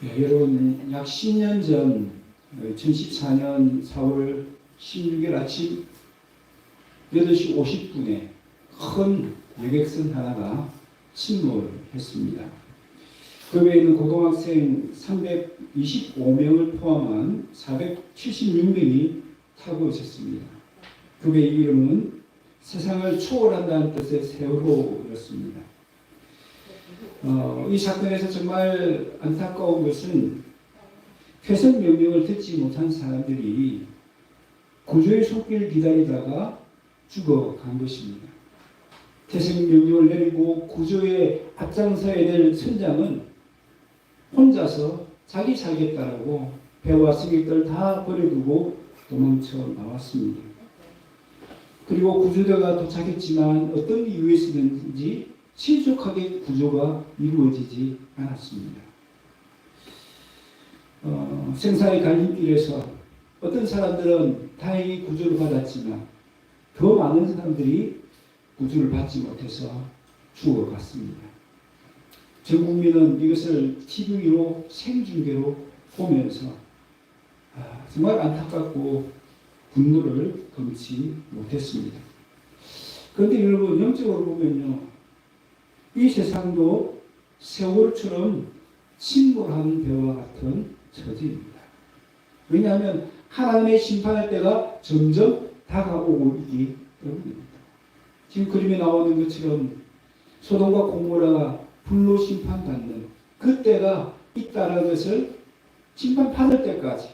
네, 여러분 약 10년 전 2014년 4월 16일 아침 8시 50분에 큰 여객선 하나가 침몰했습니다. 그 외에는 고등학생 325명을 포함한 476명이 타고 있었습니다. 그 배의 이름은 세상을 초월한다는 뜻의 세월호였습니다. 이 사건에서 정말 안타까운 것은 퇴선 명령을 듣지 못한 사람들이 구조의 손길을 기다리다가 죽어간 것입니다. 퇴선 명령을 내리고 구조에 앞장서야 될 선장은 혼자서 자기 살겠다라고 배와 승객들 다 버려두고 도망쳐 나왔습니다. 그리고 구조대가 도착했지만 어떤 이유에서든지 신속하게 구조가 이루어지지 않았습니다. 생사의 갈림길에서 어떤 사람들은 다행히 구조를 받았지만 더 많은 사람들이 구조를 받지 못해서 죽어갔습니다. 전 국민은 이것을 TV로 생중계로 보면서 정말 안타깝고 분노를 금치 못했습니다. 그런데 여러분 영적으로 보면요, 이 세상도 세월처럼 침몰하는 배와 같은 처지입니다. 왜냐하면 하나님의 심판할 때가 점점 다가오고 있기 때문입니다. 지금 그림에 나오는 것처럼 소돔과 고모라가 불로 심판받는 그때가 있다는 것을 심판받을 때까지,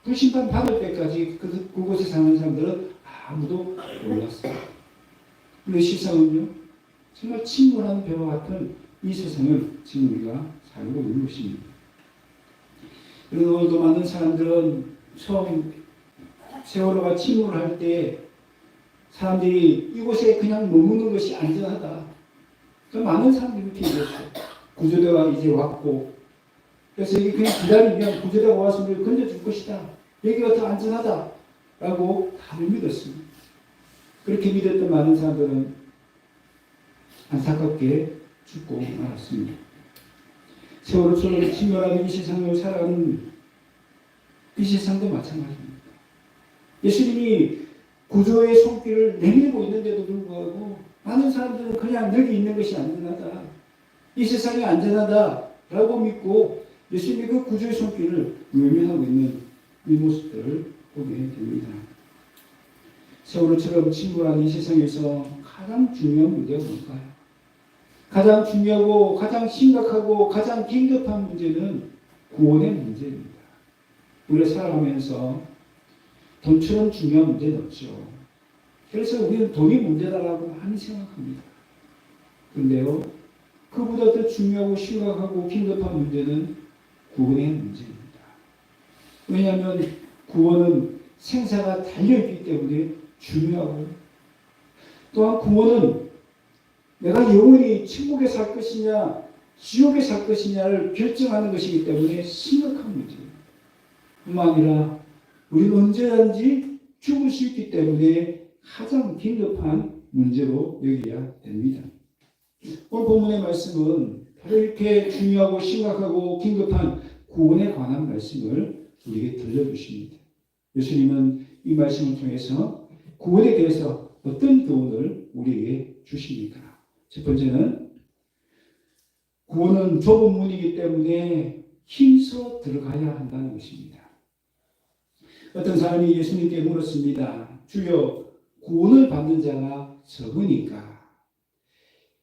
불심판 받을 때까지 그곳에 사는 사람들은 아무도 몰랐어요. 근데 세상은요, 정말 침몰한 배와 같은 이 세상을 지금 우리가 살고 있는 것입니다. 그리고 오늘도 많은 사람들은 처음 세월호가 침몰할 때 사람들이 이곳에 그냥 머무는 것이 안전하다. 많은 사람들이 이렇게 얘기했어요. 구조대가 이제 왔고, 그래서 여기 그냥 기다리면 구조대가 와서 우리를 건져줄 것이다. 여기가 더 안전하다. 라고 다들 믿었습니다. 그렇게 믿었던 많은 사람들은 안타깝게 죽고 말았습니다. 세월호처럼 침몰하는 이 세상을 살아가는 이 세상도 마찬가지입니다. 예수님이 구조의 손길을 내밀고 있는데도 불구하고 많은 사람들은 그냥 여기 있는 것이 안전하다, 이 세상이 안전하다라고 믿고 예수님이 그 구조의 손길을 외면하고 있는 이 모습들을 보게 됩니다. 세월호처럼 침몰한 이 세상에서 가장 중요한 문제가 뭘까요? 가장 중요하고 가장 심각하고 가장 긴급한 문제는 구원의 문제입니다. 우리가 살아가면서 돈처럼 중요한 문제는 없죠. 그래서 우리는 돈이 문제다라고 많이 생각합니다. 그런데요, 그보다 더 중요하고 심각하고 긴급한 문제는 구원의 문제입니다. 왜냐하면 구원은 생사가 달려있기 때문에 중요하고, 또한 구원은 내가 영원히 천국에 살 것이냐 지옥에 살 것이냐를 결정하는 것이기 때문에 심각한 문제입니다. 뿐만 아니라 우리는 언제든지 죽을 수 있기 때문에 가장 긴급한 문제로 여겨야 됩니다. 오늘 본문의 말씀은 바로 이렇게 중요하고 심각하고 긴급한 구원에 관한 말씀을 우리에게 들려주십니다. 예수님은 이 말씀을 통해서 구원에 대해서 어떤 교훈을 우리에게 주십니까? 첫 번째는 구원은 좁은 문이기 때문에 힘써 들어가야 한다는 것입니다. 어떤 사람이 예수님께 물었습니다. 주여, 구원을 받는 자가 적으니까.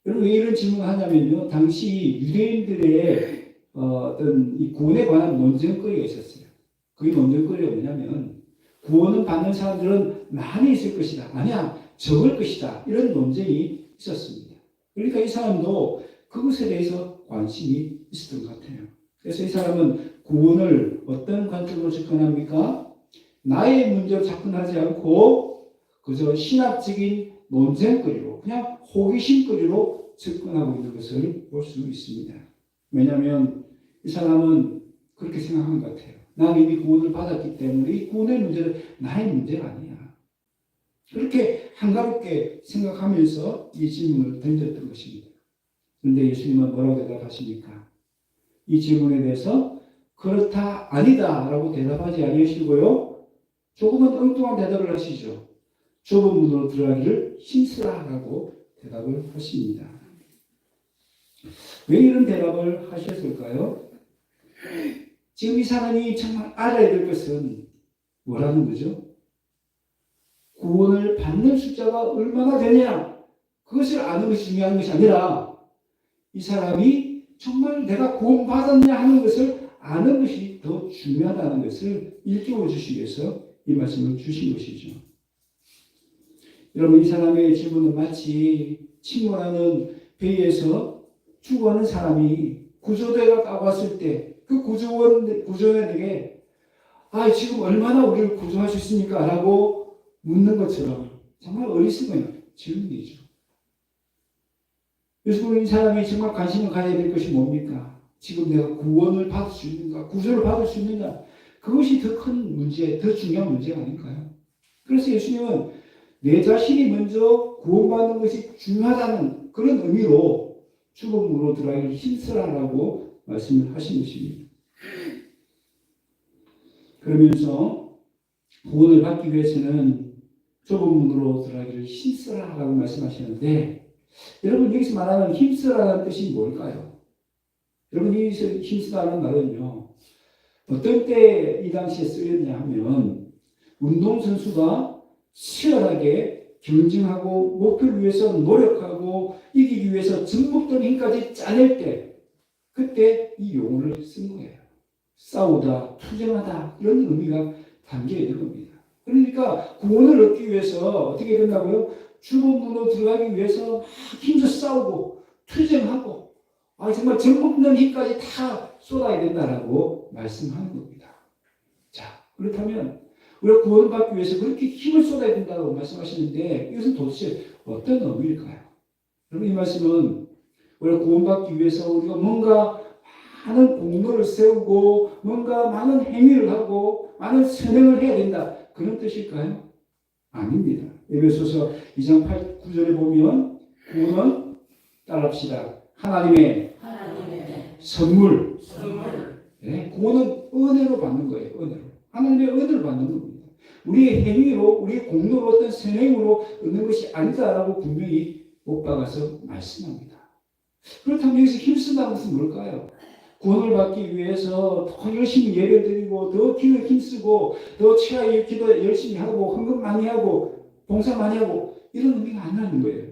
여러분, 왜 이런 질문을 하냐면요, 당시 유대인들의 어떤 이 구원에 관한 논쟁거리가 있었어요. 그게 논쟁거리가 뭐냐면, 구원을 받는 사람들은 많이 있을 것이다, 아니야 적을 것이다, 이런 논쟁이 있었습니다. 그러니까 이 사람도 그것에 대해서 관심이 있었던 것 같아요. 그래서 이 사람은 구원을 어떤 관점으로 접근합니까? 나의 문제로 접근하지 않고 그저 신학적인 논쟁거리로, 그냥 호기심거리로 접근하고 있는 것을 볼 수 있습니다. 왜냐하면 이 사람은 그렇게 생각한 것 같아요. 나는 이미 구원을 받았기 때문에 이 구원의 문제는 나의 문제가 아니야. 그렇게 한가롭게 생각하면서 이 질문을 던졌던 것입니다. 그런데 예수님은 뭐라고 대답하십니까? 이 질문에 대해서 그렇다, 아니다 라고 대답하지 아니하시고요. 조금은 엉뚱한 대답을 하시죠. 좁은 문으로 들어가기를 힘쓰라 라고 대답을 하십니다. 왜 이런 대답을 하셨을까요? 지금 이 사람이 정말 알아야 될 것은 뭐라는 거죠? 구원을 받는 숫자가 얼마나 되느냐, 그것을 아는 것이 중요한 것이 아니라 이 사람이 정말 내가 구원받았냐 하는 것을 아는 것이 더 중요하다는 것을 일깨워 주시기 위해서 이 말씀을 주신 것이죠. 여러분, 이 사람의 질문은 마치 침몰하는 배에서 죽어가는 사람이 구조대가 따왔을 때 그 구조원에게 지금 얼마나 우리를 구조할 수 있습니까? 라고 묻는 것처럼 정말 어리석은 질문이죠. 그래서 이 사람이 정말 관심을 가져야 될 것이 뭡니까? 지금 내가 구원을 받을 수 있는가? 구조를 받을 수 있느냐? 그것이 더 큰 문제, 더 중요한 문제가 아닐까요? 그래서 예수님은 내 자신이 먼저 구원받는 것이 중요하다는 그런 의미로 죽음으로 들어가기를 힘쓰라라고 말씀을 하신 것입니다. 그러면서 구원을 받기 위해서는 좁은 문으로 들어가기를 힘쓰라라고 말씀하시는데, 여러분 여기서 말하는 힘쓰라는 뜻이 뭘까요? 여러분 여기서 힘쓰라는 말은요, 어떤 때 이 당시에 쓰였냐 하면 운동선수가 치열하게 경쟁하고 목표를 위해서 노력하고 이기기 위해서 전복된 힘까지 짜낼 때, 그때 이 용어를 쓴 거예요. 싸우다, 투쟁하다, 이런 의미가 담겨 있는 겁니다. 그러니까 구원을 얻기 위해서 어떻게 된다고요? 좁은 문으로 들어가기 위해서 막 힘써 싸우고 투쟁하고 정말 전복된 힘까지 다 쏟아야 된다라고 말씀하는 겁니다. 자, 그렇다면 우리가 구원을 받기 위해서 그렇게 힘을 쏟아야 된다고 말씀하시는데, 이것은 도대체 어떤 의미일까요? 여러분, 이 말씀은 우리가 구원받기 위해서 우리가 뭔가 많은 공로를 세우고 뭔가 많은 행위를 하고 많은 선행을 해야 된다, 그런 뜻일까요? 아닙니다. 에베소서 2장 9절에 보면 구원은 따라합시다. 하나님의 선물. 네, 구원은 은혜로 받는 거예요. 은혜로. 하나님의 은혜를 받는 겁니다. 우리의 행위로, 우리의 공로로, 어떤 선행으로 얻는 것이 아니다라고 분명히 못 박아서 말씀합니다. 그렇다면 여기서 힘쓴다는 것은 뭘까요? 구원을 받기 위해서 더 열심히 예배드리고 더 기도에 힘쓰고 더 치아에 기도 열심히 하고 헌금 많이 하고 봉사 많이 하고, 이런 의미가 아니라는 거예요.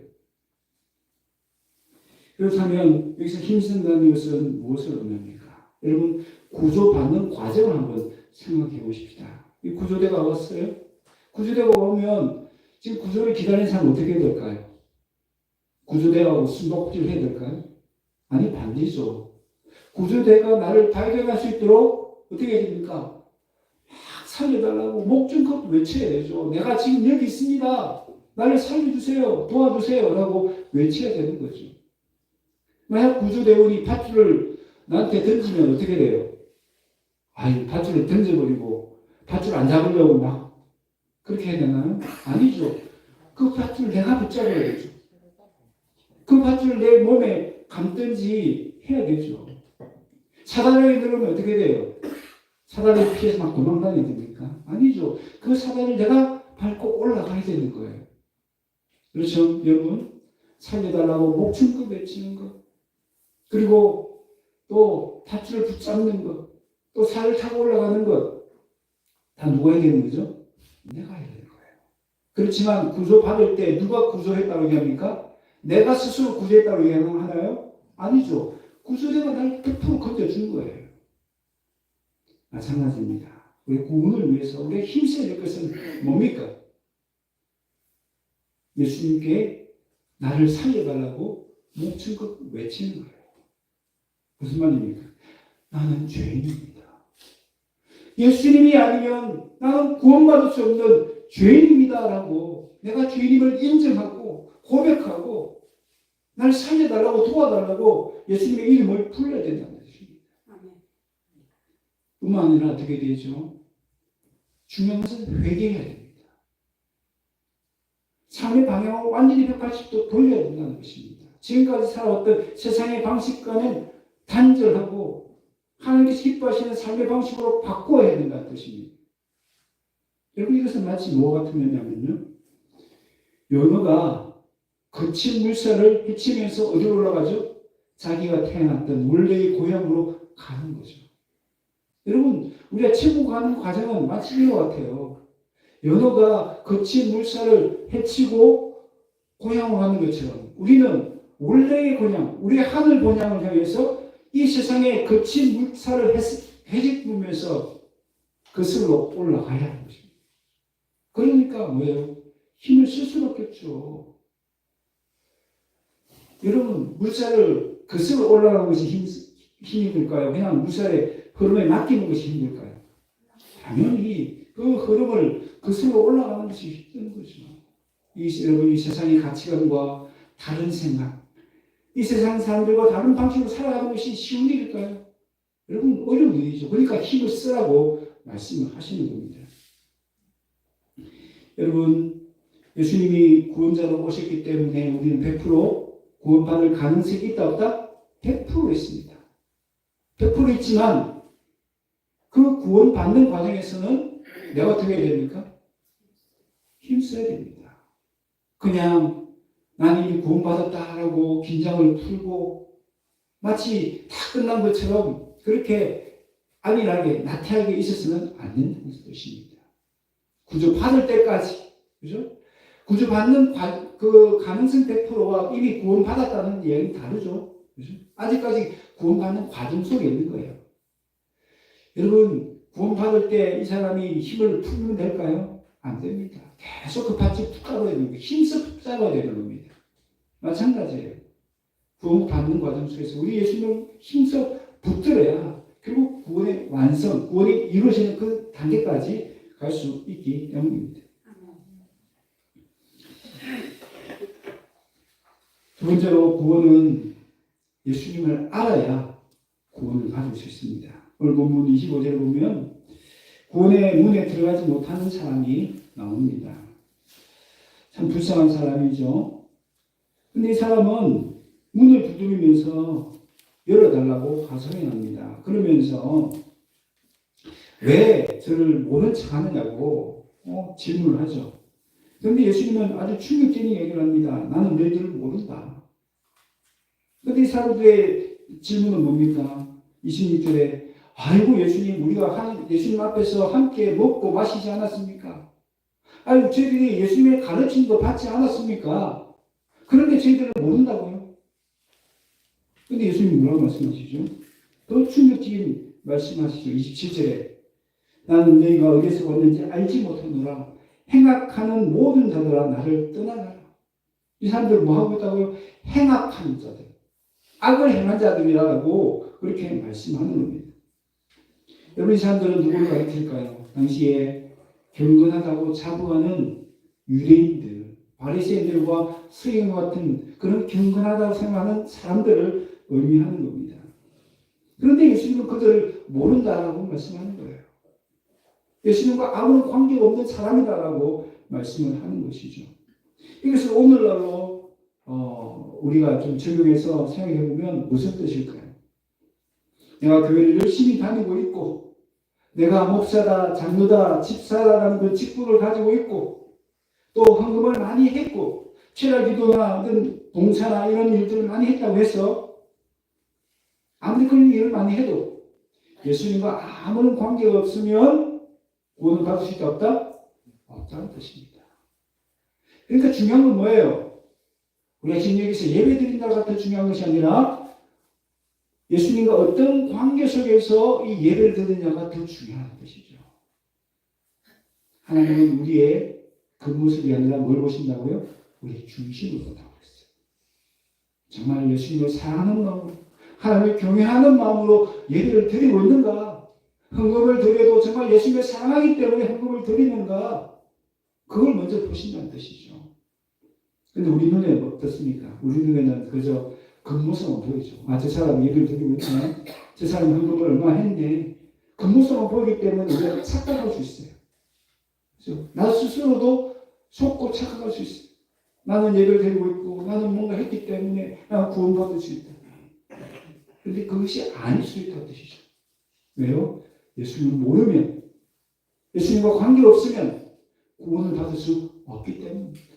그렇다면 여기서 힘쓴다는 것은 무엇을 의미합니까? 여러분, 구조받는 과정을 한번 생각해 보십시다. 이 구조대가 왔어요. 구조대가 오면 지금 구조를 기다리는 사람은 어떻게 해야 될까요? 구조대가 숨바꼭질을 해야 될까요? 아니, 반대죠. 구조대가 나를 발견할 수 있도록 어떻게 해야 됩니까? 막 살려달라고 목전껏 외쳐야 되죠. 내가 지금 여기 있습니다. 나를 살려주세요. 도와주세요. 라고 외쳐야 되는 거죠. 만약 구조대원이 밧줄을 나한테 던지면 어떻게 돼요? 밧줄을 던져버리고 밧줄 안 잡으려고 막 그렇게 해야 되나요? 아니죠. 그 밧줄을 내가 붙잡아야 되죠. 그 밧줄을 내 몸에 감든지 해야 되죠. 사단에게 들으면 어떻게 돼요? 사단을 피해서 막 도망다녀야 됩니까? 아니죠. 그 사단을 내가 밟고 올라가야 되는 거예요. 그렇죠, 여러분? 살려달라고 목숨껏 외치는 것, 그리고 또 밧줄을 붙잡는 것, 또 산을 타고 올라가는 것, 다 누가 해야 되는 거죠? 내가 해야 되는 거예요. 그렇지만 구조받을 때 누가 구조했다고 얘기합니까? 내가 스스로 구조했다고 얘기하나요? 아니죠. 구조대가 날 100% 건져준 거예요. 마찬가지입니다. 우리 구원을 위해서 우리가 힘써야 될 것은 뭡니까? 예수님께 나를 살려달라고 목숨껏 외치는 거예요. 무슨 말입니까? 나는 죄인입니다. 예수님이 아니면 나는 구원받을 수 없는 죄인입니다라고, 내가 죄인임을 인정하고 고백하고 나를 살려달라고 도와달라고 예수님의 이름을 불러야 된다는 것입니다. 뿐만 아니라 어떻게 되죠? 중요한 것은 회개해야 됩니다. 삶의 방향을 완전히 180도 돌려야 된다는 것입니다. 지금까지 살아왔던 세상의 방식과는 단절하고 하나님께서 기뻐하시는 삶의 방식으로 바꿔야 된다는 뜻입니다. 여러분 이것은 마치 뭐와 같은 거냐면요. 연어가 거친 물살을 헤치면서 어디로 올라가죠? 자기가 태어났던 원래의 고향으로 가는 거죠. 여러분 우리가 천국 가는 과정은 마치 이와 같아요. 연어가 거친 물살을 헤치고 고향으로 가는 것처럼 우리는 원래의 고향, 우리의 하늘 고향을 향해서 이 세상에 거친 물살을 헤집으면서 그슬로 올라가야 하는 것입니다. 그러니까 뭐예요? 힘을 쓸 수밖에 없죠. 여러분 물살을 거슬러 올라가는 것이 힘이 들까요? 그냥 물살의 흐름에 맡기는 것이 힘들까요? 당연히 그 흐름을 거슬러 올라가는 것이 힘든 거죠. 여러분 이 세상의 가치관과 다른 생각, 이 세상 사람들과 다른 방식으로 살아가는 것이 쉬운 일일까요? 여러분 어려운 일이죠. 그러니까 힘을 쓰라고 말씀을 하시는 겁니다. 여러분 예수님이 구원자로 오셨기 때문에 우리는 100% 구원받을 가능성이 있다 없다? 100% 있습니다. 100% 있지만 그 구원받는 과정에서는 내가 어떻게 해야 됩니까? 힘써야 됩니다. 그냥 나는 이미 구원받았다라고 긴장을 풀고 마치 다 끝난 것처럼 그렇게 안일하게 나태하게 있어서는 안 된다는 뜻입니다. 구주 받을 때까지, 그죠? 구주 받는 그 가능성 100%와 이미 구원받았다는 이야기는 다르죠. 그죠? 아직까지 구원받는 과정 속에 있는 거예요. 여러분, 구원받을 때 이 사람이 힘을 풀면 될까요? 안 됩니다. 계속 그 밭을 푹 잡아야 되는 거예요. 힘써 푹 잡아야 되는 겁니다. 마찬가지예요. 구원받는 과정 속에서 우리 예수님은 힘써 붙들어야 결국 구원의 완성, 구원이 이루어지는 그 단계까지 갈 수 있기 때문입니다. 두 번째로 구원은 예수님을 알아야 구원을 받을 수 있습니다. 오늘 본문 25절에 보면 구원의 문에 들어가지 못하는 사람이 나옵니다. 참 불쌍한 사람이죠. 근데 이 사람은 문을 두드리면서 열어달라고 하소연합니다. 그러면서 왜 저를 모른 척 하느냐고 질문을 하죠. 그런데 예수님은 아주 충격적인 얘기를 합니다. 나는 너희들을 모른다. 그런데 이 사람들의 질문은 뭡니까? 26절에 아이고 예수님 우리가 예수님 앞에서 함께 먹고 마시지 않았습니까? 아이고 저희들이 예수님의 가르침도 받지 않았습니까? 그런데 저희들을 모른다고요? 그런데 예수님이 뭐라고 말씀하시죠? 더 충격적인 말씀하시죠. 27절에 나는 너희가 어디서 왔는지 알지 못하노라. 행악하는 모든 자들아 나를 떠나가라. 이 사람들 뭐 하고 있다고요? 행악하는 자들. 악을 행한 자들이라고 그렇게 말씀하는 겁니다. 여러분 이 사람들은 누구를 가리킬까요? 당시에 경건하다고 자부하는 유대인들, 바리새인들과 서기관과 같은 그런 경건하다고 생각하는 사람들을 의미하는 겁니다. 그런데 예수님은 그들을 모른다라고 말씀하는 거예요. 예수님과 아무런 관계가 없는 사람이다라고 말씀을 하는 것이죠. 이것을 오늘날로 우리가 좀 적용해서 생각해 보면 무슨 뜻일까요? 내가 교회를 열심히 다니고 있고 내가 목사다, 장로다, 집사라는 그 직분을 가지고 있고 또 헌금을 많이 했고 철학기도나 봉사나 이런 일들을 많이 했다고 해서 아무리 그런 일을 많이 해도 예수님과 아무런 관계가 없으면 구원을 받을 수 있다 없다? 없다는 뜻입니다. 그러니까 중요한 건 뭐예요? 우리가 지금 여기서 예배 드린다고 같은 중요한 것이 아니라 예수님과 어떤 관계 속에서 이 예배를 드리느냐가 더 중요한 것이죠. 하나님은 우리의 겉모습이 아니라 뭘 보신다고요? 우리의 중심을 본다고 했어요. 정말 예수님을 사랑하는 마음으로 하나님을 경외하는 마음으로 예배를 드리고 있는가? 헌금을 드려도 정말 예수님을 사랑하기 때문에 헌금을 드리는가? 그걸 먼저 보신다는 뜻이죠. 근데 우리 눈에 어떻습니까? 우리 눈에는 그저 겉모습만 보이죠. 저 사람이 예배를 드리고 있네. 저 사람이 헌금을 얼마 했네. 겉모습만 보이기 때문에 우리가 착각할 수 있어요. 그렇죠? 나 스스로도 속고 착각할 수 있어요. 나는 예배를 드리고 있고 나는 뭔가 했기 때문에 나는 구원받을 수 있다. 그런데 그것이 아닐 수 있다는 뜻이죠. 왜요? 예수님을 모르면, 예수님과 관계없으면 구원을 받을 수 없기 때문입니다.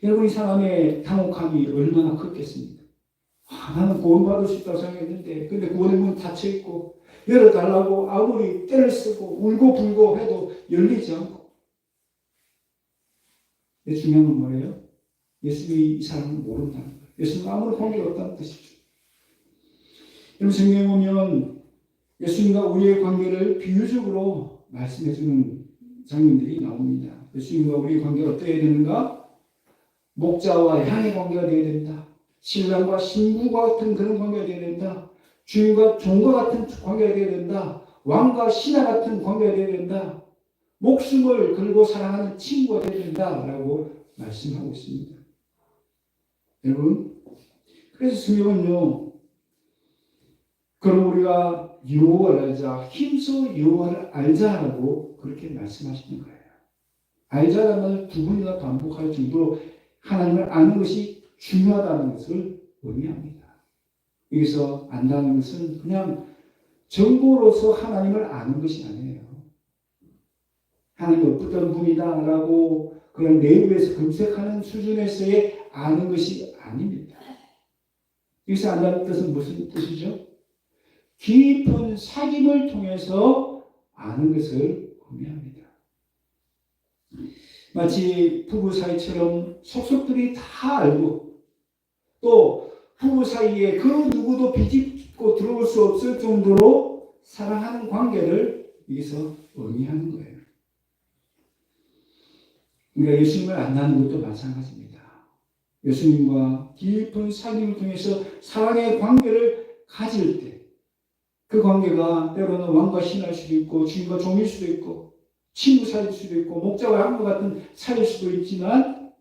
여러분, 이 사람의 당혹함이 얼마나 컸겠습니까? 나는 구원받을 수 있다고 생각했는데, 근데 구원의 문은 닫혀있고, 열어달라고 아무리 때를 쓰고 울고 불고 해도 열리지 않고. 근데 중요한 건 뭐예요? 예수님이 이 사람을 모른다는 거예요. 예수님과 아무런 관계가 없다는 뜻이죠. 여러분, 성경에 보면 예수님과 우리의 관계를 비유적으로 말씀해주는 장면들이 나옵니다. 예수님과 우리의 관계가 어떻게 되는가? 목자와 양의 관계가 되어야 된다. 신랑과 신부와 같은 그런 관계가 되어야 된다. 주인과 종과 같은 관계가 되어야 된다. 왕과 신하 같은 관계가 되어야 된다. 목숨을 걸고 사랑하는 친구가 되어야 된다라고 말씀하고 있습니다. 여러분, 그래서 성경은요, 그럼 우리가 여호와를 알자, 힘써 여호와를 알자라고 그렇게 말씀하시는 거예요. 알자라는 말을 두 번이나 반복할 정도로 하나님을 아는 것이 중요하다는 것을 의미합니다. 여기서 안다는 것은 그냥 정보로서 하나님을 아는 것이 아니에요. 하나님이 어떤 분이다라고 그냥 내부에서 검색하는 수준에서의 아는 것이 아닙니다. 여기서 안다는 뜻은 무슨 뜻이죠? 깊은 사귐을 통해서 아는 것을 의미합니다. 마치 부부 사이처럼 속속들이 다 알고 또 부부 사이에 그 누구도 비집고 들어올 수 없을 정도로 사랑하는 관계를 여기서 의미하는 거예요. 그러니까 예수님을 안다는 것도 마찬가지입니다. 예수님과 깊은 사귐을 통해서 사랑의 관계를 가질 때 그 관계가 때로는 왕과 신할 수도 있고 주인과 종일 수도 있고 친구 사이일 수도 있고 목자와 양과 같은 사이일 수도 있지만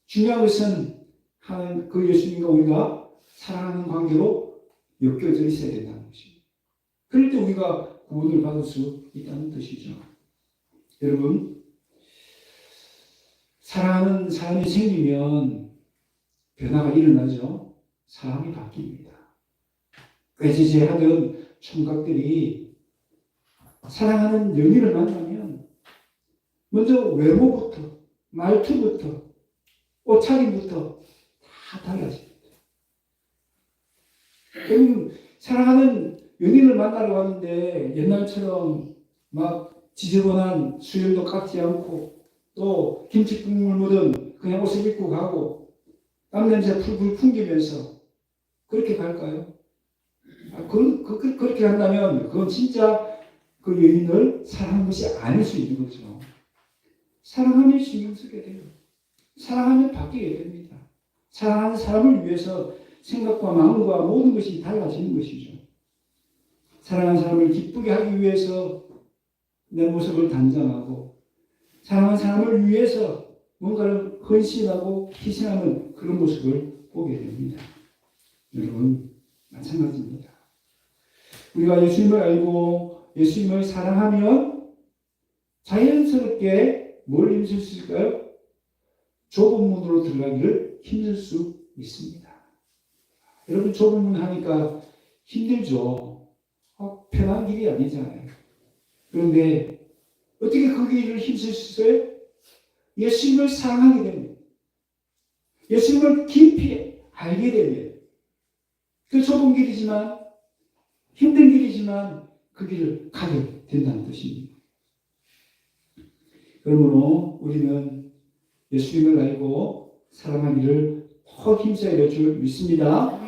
중요한 것은 그 예수님과 우리가 사랑하는 관계로 엮여져 있어야 된다는 것입니다. 그럴 때 우리가 구원을 받을 수 있다는 뜻이죠. 여러분, 사랑하는 사람이 생기면 변화가 일어나죠. 사람이 바뀝니다. 꾀지지하던 총각들이 사랑하는 연인을 만나면 먼저 외모부터 말투부터 옷차림부터 다 달라집니다. 그럼 사랑하는 연인을 만나러 가는데 옛날처럼 막 지저분한 수염도 깎지 않고 또 김치국물 묻은 그냥 옷을 입고 가고 땀 냄새 풀풀 풍기면서 그렇게 갈까요? 그렇게 한다면 그건 진짜 그 여인을 사랑하는 것이 아닐 수 있는 거죠. 사랑하면 신경 쓰게 돼요. 사랑하면 바뀌게 됩니다. 사랑하는 사람을 위해서 생각과 마음과 모든 것이 달라지는 것이죠. 사랑하는 사람을 기쁘게 하기 위해서 내 모습을 단장하고 사랑하는 사람을 위해서 뭔가를 헌신하고 희생하는 그런 모습을 보게 됩니다. 여러분, 마찬가지입니다. 우리가 예수님을 알고 예수님을 사랑하면 자연스럽게 뭘 힘쓸 수 있을까요? 좁은 문으로 들어가기를 힘들 수 있습니다. 여러분, 좁은 문 하니까 힘들죠. 편한 길이 아니잖아요. 그런데 어떻게 그 길을 힘쓸 수 있어요? 예수님을 사랑하게 됩니다. 예수님을 깊이 알게 되면 그 좁은 길이지만 힘든 길이지만 그 길을 가게 된다는 뜻입니다. 그러므로 우리는 예수님을 알고 사랑하기를 더 힘써야 될 줄 믿습니다.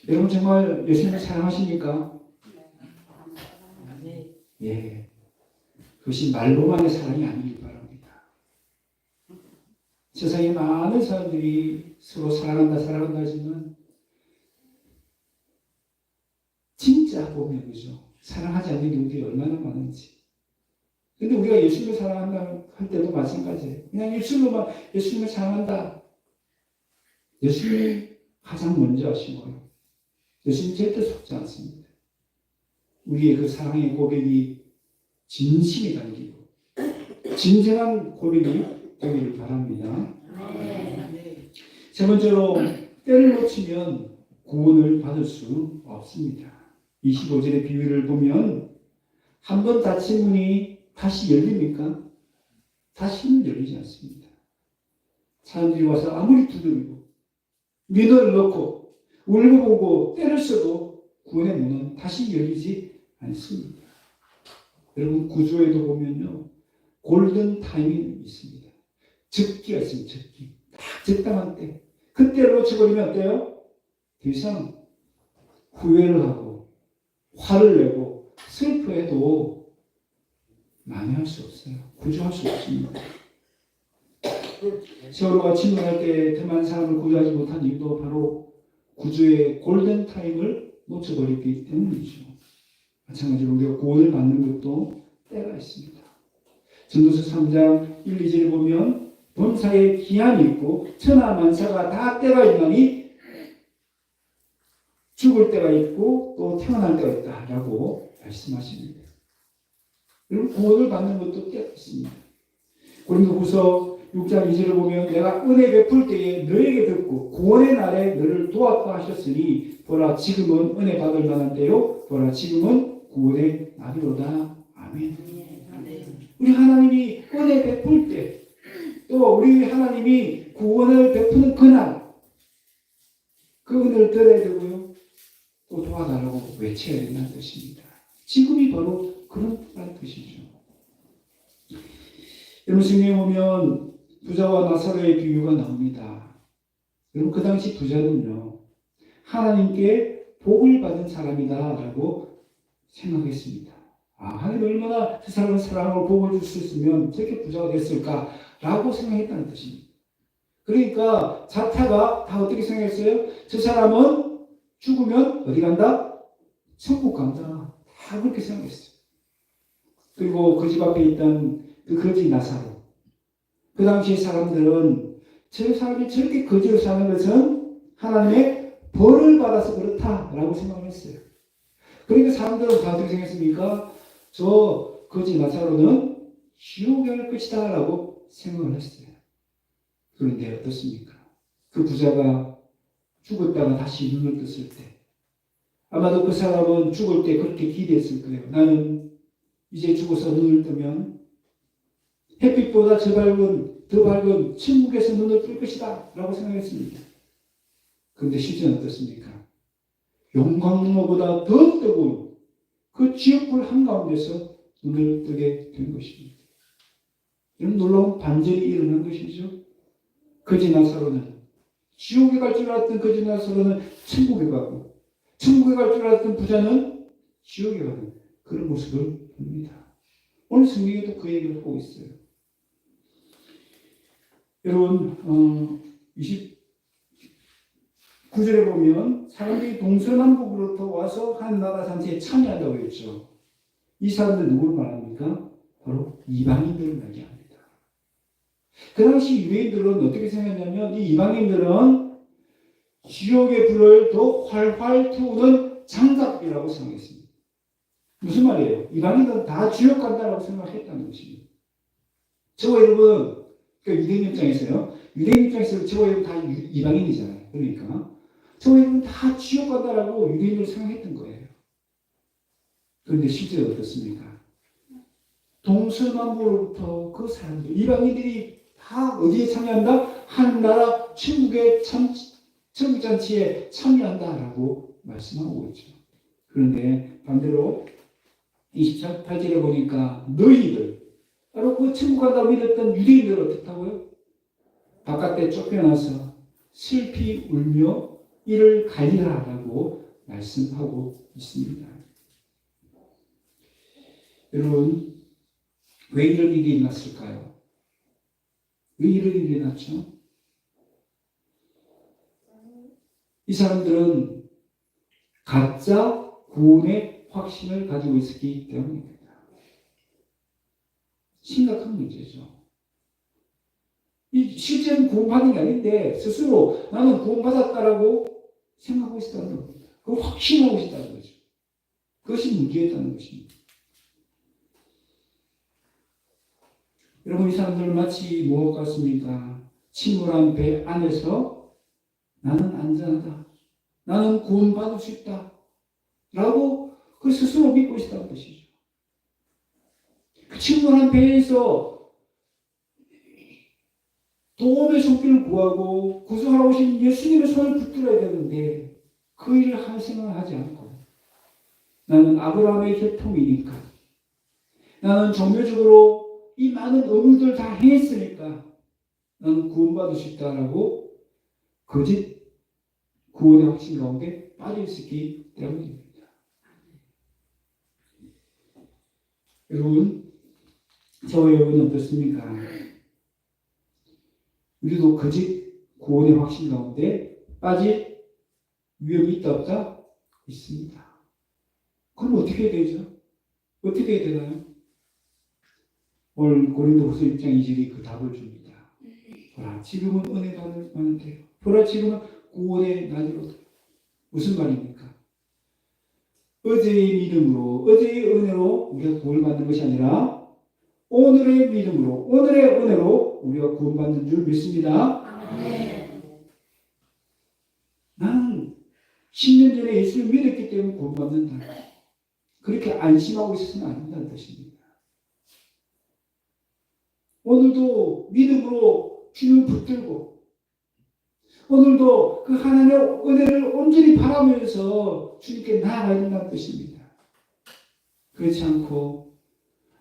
여러분 정말 예수님을 사랑하십니까? 예. 그것이 말로만의 사랑이 아니길 바랍니다. 세상에 많은 사람들이 서로 사랑한다 하지만 진짜 보면 그죠? 사랑하지 않는 경우들이 얼마나 많은지. 근데 우리가 예수님을 사랑한다 할 때도 마찬가지예요. 그냥 입술로만 예수님을 사랑한다. 예수님이 가장 먼저 하신 거예요. 예수님 절대 속지 않습니다. 우리의 그 사랑의 고백이 진심이 담기고 진정한 고백이 되기를 바랍니다. 세 번째로 때를 놓치면 구원을 받을 수 없습니다. 25절의 비유를 보면 한 번 닫힌 문이 다시 열립니까? 다시는 열리지 않습니다. 사람들이 와서 아무리 두드리고 민호를 넣고 울고 보고 때를 써도 구원의 문은 다시 열리지 않습니다. 여러분 구조에도 보면요. 골든 타이밍이 있습니다. 적기가 있습니다. 적기. 딱 적당한 때. 그때를 놓쳐버리면 어때요? 더 이상 후회를 하고 화를 내고 슬퍼해도 만회할 수 없어요. 구조할 수 없습니다. 세월호가 침몰할 때 더 많은 사람을 구조하지 못한 이유도 바로 구조의 골든 타임을 놓쳐버렸기 때문이죠. 마찬가지로 우리가 구원을 받는 것도 때가 있습니다. 전도서 3장 1, 2절에 보면 범사에 기한이 있고 천하 만사가 다 때가 있나니 죽을 때가 있고 또 태어날 때가 있다라고 말씀하십니다. 여러분 구원을 받는 것도 때가 있습니다. 고린도후서 6장 2절을 보면 내가 은혜 베풀 때에 너에게 듣고 구원의 날에 너를 도왔다 하셨으니 보라 지금은 은혜 받을 만한 때요 보라 지금은 구원의 날이로다. 아멘. 우리 하나님이 은혜 베풀 때 또 우리 하나님이 구원을 베푸는 그날 그 은혜를 들어야 되고요. 또 도와달라고 외쳐야 된다는 뜻입니다. 지금이 바로 그런 뜻이죠. 여러분 성경에 보면 부자와 나사로의 비유가 나옵니다. 여러분 그 당시 부자는요. 하나님께 복을 받은 사람이다라고 생각했습니다. 하나님 얼마나 그 사람을 사랑하고 복을 줄 수 있으면 저렇게 부자가 됐을까라고 생각했다는 뜻입니다. 그러니까 자타가 다 어떻게 생각했어요? 저 사람은 죽으면 어디 간다? 천국 간다. 다 그렇게 생각했어요. 그리고 그 집 앞에 있던 그 거지 나사로. 그 당시 사람들은 저 사람이 저렇게 거지로 사는 것은 하나님의 벌을 받아서 그렇다라고 생각을 했어요. 그러니까 사람들은 다 어떻게 생각했습니까? 저 거지 나사로는 지옥에 갈 것이다 라고 생각을 했어요. 그런데 어떻습니까? 그 부자가 죽었다가 다시 눈을 떴을 때 아마도 그 사람은 죽을 때 그렇게 기대했을 거예요. 나는 이제 죽어서 눈을 뜨면 햇빛보다 더 밝은 천국에서 눈을 뜰 것이다 라고 생각했습니다. 그런데 실제는 어떻습니까? 용광로보다 더 뜨거운 그 지옥불 한가운데서 눈을 뜨게 된 것입니다. 이런 놀라운 반전이 일어난 것이죠. 거지 나사로는 지옥에 갈 줄 알았던 거지 나사로는 천국에 가고 천국에 갈 줄 알았던 부자는 지옥에 가는 그런 모습을 봅니다. 오늘 성경에도 그 얘기를 하고 있어요. 여러분 29절에 보면 사람들이 동서남북으로부터 와서 한 나라 잔치에 참여한다고 했죠. 이 사람들 누구를 말합니까? 바로 이방인들을 말합니다. 그 당시 유대인들은 어떻게 생각했냐면 이 이방인들은 지옥의 불을 더 활활 태우는 장작이라고 생각했습니다. 무슨 말이에요? 이방인들은 다 지옥 간다라고 생각했다는 것입니다. 저와 여러분, 그러니까 유대인 입장에서요. 유대인 입장에서 저와 여러분 다 이방인이잖아요. 그러니까 저와 여러분 다 지옥 간다라고 유대인들 생각했던 거예요. 그런데 실제로 어떻습니까? 동서남북으로부터 그 사람들, 이방인들이 다 어디에 참여한다? 한 나라 천국의 천국잔치에 참여한다라고 말씀하고 있죠. 그런데 반대로 28절에 보니까 너희들, 바로 그 천국 간다고 믿었던 유대인들 어떻다고요? 바깥에 쫓겨나서 슬피 울며 이를 갈리라라고 말씀하고 있습니다. 여러분, 왜 이런 일이 일어났을까요? 왜 이런 일이 일어났죠? 이 사람들은 가짜 구원의 확신을 가지고 있었기 때문입니다. 심각한 문제죠. 이 실제는 구원받은 게 아닌데 스스로 나는 구원받았다라고 생각하고 있다는 겁니다. 그걸 확신하고 있다는 거죠. 그것이 문제였다는 것입니다. 여러분 이 사람들은 마치 무엇 같습니까? 침몰한 배 안에서 나는 안전하다. 나는 구원받을 수 있다. 라고 그 스스로 믿고 있다는 것이죠. 그 침몰한 배에서 도움의 손길을 구하고 구속하러 오신 예수님의 손을 붙들어야 되는데 그 일을 할 생각을 하지 않고 나는 아브라함의 혈통이니까 나는 종교적으로 이 많은 의무들 다 행했으니까 나는 구원받을 수 있다라고 거짓 구원의 확신 가운데 빠져 있었기 때문입니다. 여러분, 저와 여러분은 어떻습니까? 우리도 거짓 구원의 확신 가운데 빠질 위험이 있다 없다? 있습니다. 그럼 어떻게 해야 되죠? 어떻게 해야 되나요? 오늘 고린도후서 6장 2절이 그 답을 줍니다. 보라, 지금은 은혜 받는데요. 보라, 지금은 구원의 날이로다. 무슨 말입니까? 어제의 믿음으로, 어제의 은혜로 우리가 구원받는 것이 아니라 오늘의 믿음으로, 오늘의 은혜로 우리가 구원받는 줄 믿습니다. 나는 10년 전에 예수를 믿었기 때문에 구원받는다. 그렇게 안심하고 있어서는 안 된다는 뜻입니다. 오늘도 믿음으로 주님을 붙들고 오늘도 그 하나님의 은혜를 온전히 바라면서 주님께 나아가야 된다는 뜻입니다. 그렇지 않고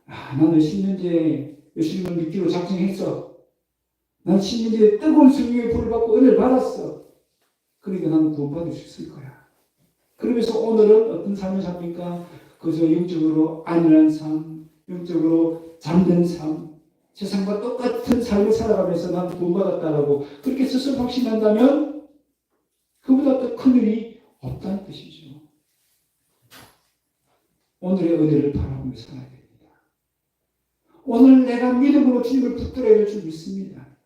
나는 10년 전에 예수님을 믿기로 작정했어. 난 10년 전에 뜨거운 성령의 불을 받고 은혜를 받았어. 그러니까 나는 구원받을 수 있을 거야. 그러면서 오늘은 어떤 삶을 삽니까? 그저 영적으로 안일한 삶, 영적으로 잠든 삶, 세상과 똑같은 삶을 살아가면서 난 구원받았다라고 그렇게 스스로 확신한다면 그보다 더 큰 일이 없다는 뜻이죠. 오늘의 은혜를 바라보며 살아야 됩니다. 오늘 내가 믿음으로 주님을 붙들어야 될 줄 믿습니다.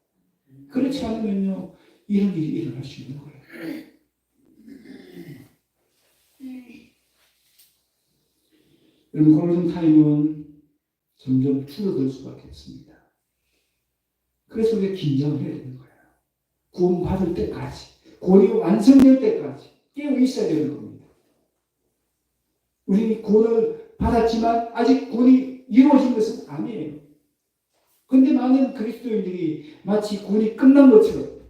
그렇지 않으면요, 이런 일이 일어날 수 있는 거예요. 여러분, 골든타임은 점점 줄어들 수밖에 없습니다. 그래서 우리가 긴장을 해야 되는 거예요. 구원받을 때까지, 구원이 완성될 때까지 깨어 있어야 되는 겁니다. 우리는 구원을 받았지만 아직 구원이 이루어진 것은 아니에요. 그런데 많은 그리스도인들이 마치 구원이 끝난 것처럼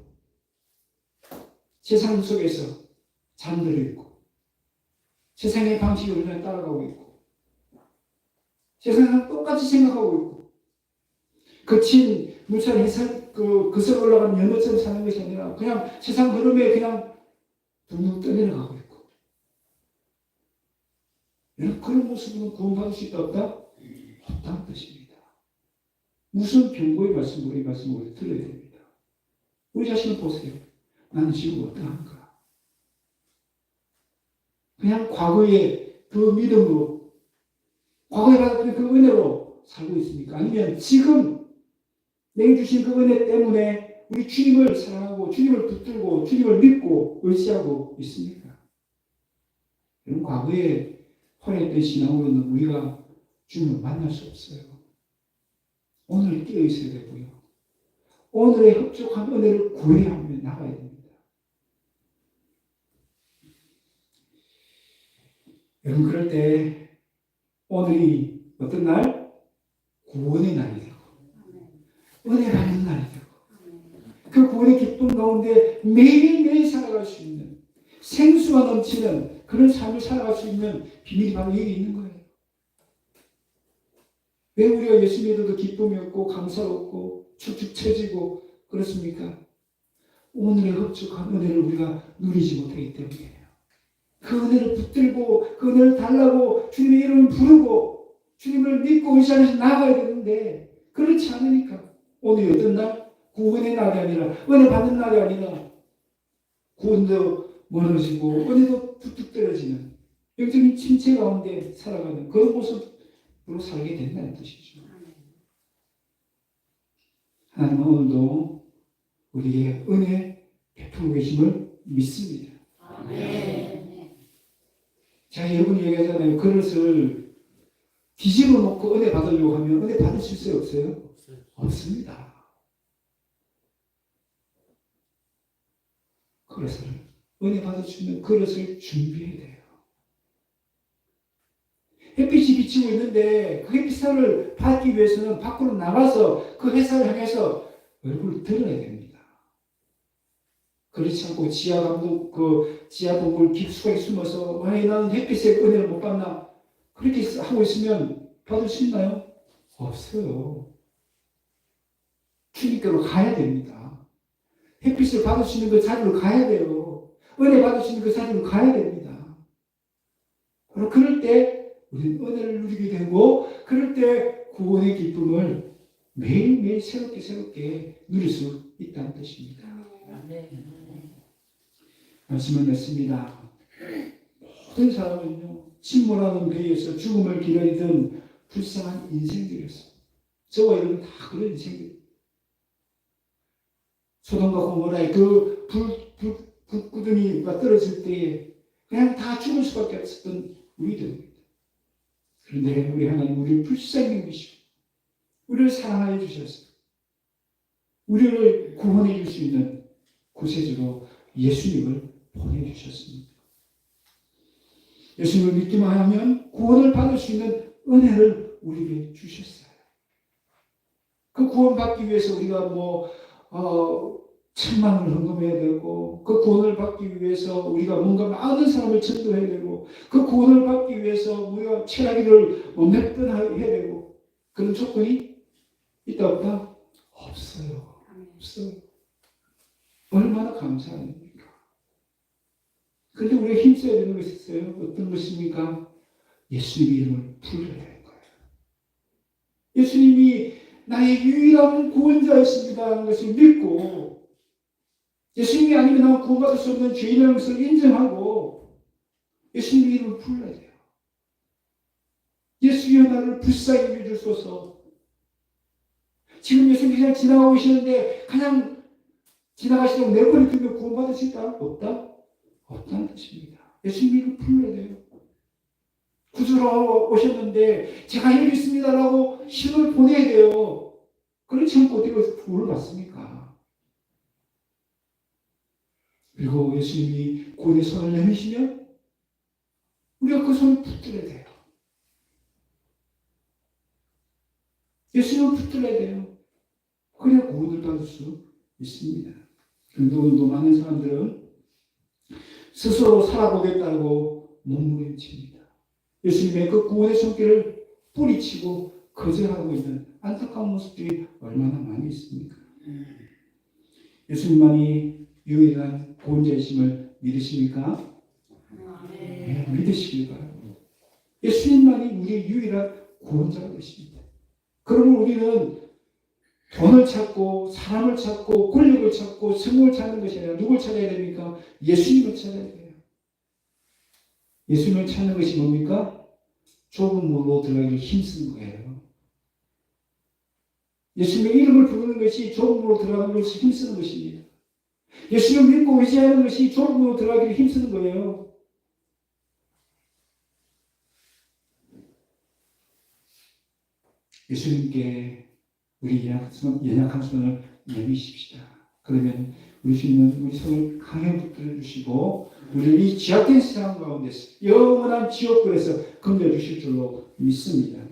세상 속에서 잠들어 있고 세상의 방식을 그냥 따라가고 있고 세상은 똑같이 생각하고 있고 거친 물살 그슬 올라가는 연어처럼 사는 것이 아니라 그냥 세상 흐름에 그냥 둥둥 떠내려가고 있고 여러분, 그런 모습으로 구원받을 수 있다 없다? 없다는 뜻입니다. 무슨 경고의 말씀으로 이 말씀을 들어야 됩니다. 우리 자신을 보세요. 나는 지금 어떠한가? 그냥 과거의 그 믿음으로 과거에 받았던 그 은혜로 살고 있습니까? 아니면 지금 내게 주신 그 은혜 때문에 우리 주님을 사랑하고 주님을 붙들고 주님을 믿고 의지하고 있습니까? 여러분, 과거에 활약했던 신앙으로는 우리가 주님을 만날 수 없어요. 오늘 깨어 있어야 되고요. 오늘의 흡족한 은혜를 구해야 하며 나가야 됩니다. 여러분, 그럴 때 오늘이 어떤 날? 구원의 날이 되고 은혜 받는 날이 되고 그 구원의 기쁨 가운데 매일매일 살아갈 수 있는 생수가 넘치는 그런 삶을 살아갈 수 있는 비밀이 바로 여기 있는 거예요. 왜 우리가 예수 믿어도 기쁨이 없고 감사롭고 축축 처지고 그렇습니까? 오늘의 흡족한 은혜를 우리가 누리지 못하기 때문이에요. 그 은혜를 붙들고 그 은혜를 달라고 주님의 이름을 부르고 주님을 믿고 의지하면서 나아가야 되는데 그렇지 않으니까 오늘이 어떤 날? 구원의 날이 아니라 은혜 받는 날이 아니라 구원도 멀어지고 은혜도 툭툭 떨어지는 영적인 침체 가운데 살아가는 그런 모습으로 살게 된다는 뜻이죠. 하나님은 오늘도 우리의 은혜 베풀고 계심을 믿습니다. 아멘. 제가 여러분이 얘기하잖아요. 그릇을 뒤집어 놓고 은혜 받으려고 하면 은혜 받을 수 있어요? 없어요? 없습니다. 그래서 은혜 받을 수 있는 그릇을 준비해야 돼요. 햇빛이 비치고 있는데 그 햇빛을 받기 위해서는 밖으로 나가서 그 햇살을 향해서 얼굴을 드러내야 됩니다. 그렇지 않고 지하 동굴 깊숙하게 숨어서 왜 나는 햇빛의 은혜를 못 받나? 그렇게 하고 있으면 받을 수 있나요? 없어요. 주님께로 가야 됩니다. 햇빛을 받을 수 있는 그 자리로 가야 돼요. 은혜 받을 수 있는 그 자리로 가야 됩니다. 바로 그럴 때 우리는 은혜를 누리게 되고, 그럴 때 구원의 기쁨을 매일매일 새롭게 누릴 수 있다는 뜻입니다. 말씀을 냈습니다. 모든 사람은요, 침몰하는 배에서 죽음을 기다리던 불쌍한 인생들이었어요. 저와 여러분 다 그런 인생들. 소돔과 고모라의 그 불구덩이가 떨어질 때에 그냥 다 죽을 수밖에 없었던 우리들입니다. 그런데 우리 하나님 우리를 불쌍히 여기시고 우리를 사랑하여 주셔서 우리를 구원해 줄 수 있는 구세주로 예수님을 보내주셨습니다. 예수님을 믿기만 하면 구원을 받을 수 있는 은혜를 우리에게 주셨어요. 그 구원받기 위해서 우리가 1,000만 원을 헌금해야 되고, 그 구원을 받기 위해서 우리가 뭔가 많은 사람을 전도해야 되고, 그 구원을 받기 위해서 우리가 철학기를 몇 번 해야 되고, 그런 조건이 있다 없다? 없어요. 없어요. 얼마나 감사한 일입니까? 그런데 우리가 힘써야 되는 것이 있어요. 어떤 것입니까? 예수님의 이름을 불러야 되는 거예요. 예수님이 나의 유일한 구원자이십니다 하는 것을 믿고, 예수님이 아니면 나는 구원받을 수 없는 죄인이라는 것을 인정하고 예수님의 이름을 불러야 돼요. 예수여 나를 불쌍히 여겨주소서. 지금 예수님이 그냥 지나가고 계시는데 그냥 지나가시려고 내버려 두면 구원받을 수 있다? 없다? 없다는 뜻입니다. 예수님의 이름을 불러야 돼요. 구주로 오셨는데 제가 여기 있습니다라고 신호를 보내야 돼요. 그렇지 않고 어떻게 구원을 받습니까? 그리고 예수님이 구원의 손을 내미시면 우리가 그 손을 붙들어야 돼요. 예수님을 붙들어야 돼요. 그래야 구원을 받을 수 있습니다. 그런데 오늘도 많은 사람들은 스스로 살아보겠다고 몸부림칩니다. 예수님의 그 구원의 손길을 뿌리치고 거절하고 있는 안타까운 모습들이 얼마나 많이 있습니까? 예수님만이 유일한 구원자이심을 믿으십니까? 네, 믿으시길 바랍니다. 예수님만이 우리의 유일한 구원자가 되십니다. 그러면 우리는 돈을 찾고 사람을 찾고 권력을 찾고 성공을 찾는 것이 아니라 누굴 찾아야 됩니까? 예수님을 찾아야 돼요. 예수님을 찾는 것이 뭡니까? 좁은 문으로 들어가기 힘쓰는 거예요. 예수님의 이름을 부르는 것이 좁은 문으로 들어가는 것이 힘쓰는 것입니다. 예수님을 믿고 의지하는 것이 좁은 문으로 들어가기를 힘쓰는 거예요. 예수님께 우리 연약한 손을 내미십시다. 그러면 우리 주님은 우리 손을 강하게 붙들어 주시고 우리를 이 죄악된 세상 가운데서 영원한 지옥불에서 건져주실 줄로 믿습니다.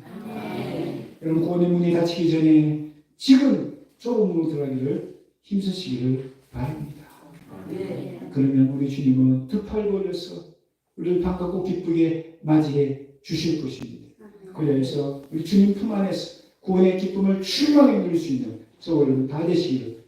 여러분 구원의 문이 닫히기 전에 지금 좁은 문으로 들어가기를 힘쓰시기를 바랍니다. 그러면 우리 주님은 두 팔 벌려서 우리를 반갑고 기쁘게 맞이해 주실 것입니다. 그래서 우리 주님 품 안에서 구원의 기쁨을 충만히 누릴 수 있는 저와 여러분 다 되시기를